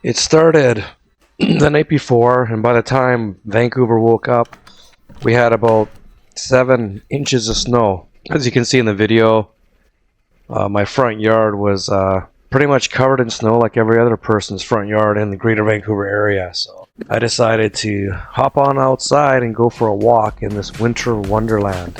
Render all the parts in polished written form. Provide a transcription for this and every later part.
It started the night before, and by the time Vancouver woke up, we had about 7 inches of snow. As you can see in the video, my front yard was pretty much covered in snow like every other person's front yard in the greater Vancouver area. So I decided to hop on outside and go for a walk in this winter wonderland.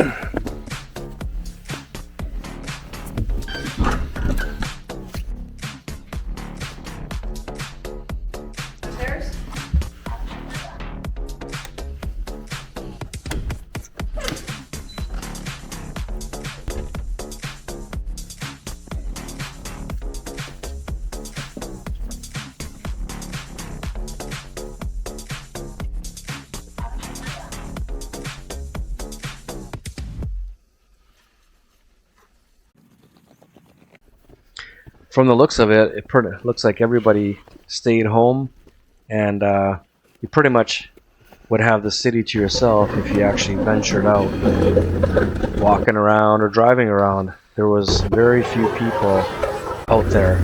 From the looks of it, it looks like everybody stayed home, and you pretty much would have the city to yourself if you actually ventured out, walking around or driving around. There was very few people out there.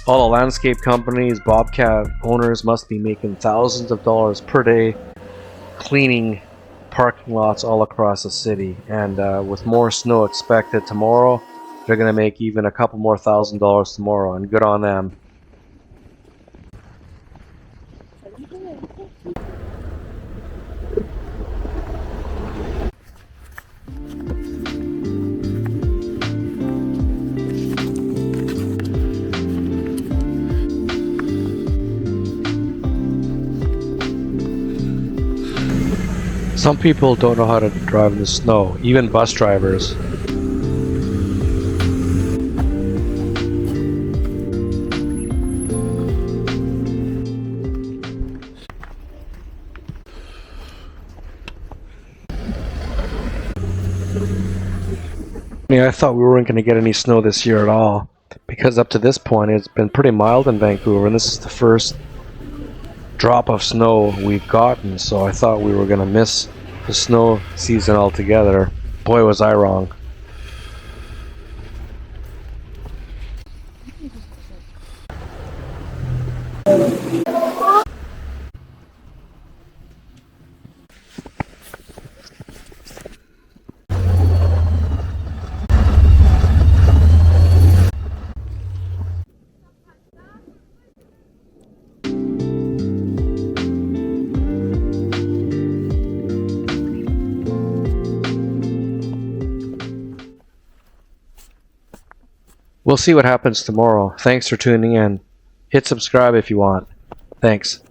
All the landscape companies, Bobcat owners must be making thousands of dollars per day cleaning parking lots all across the city. And with more snow expected tomorrow, they're going to make even a couple more $1,000 tomorrow, and good on them. Some people don't know how to drive in the snow, even bus drivers. I thought we weren't going to get any snow this year at all, because up to this point it's been pretty mild in Vancouver, and this is the first drop of snow we've gotten, so I thought we were going to miss the snow season altogether. Boy, was I wrong. We'll see what happens tomorrow. Thanks for tuning in. Hit subscribe if you want. Thanks.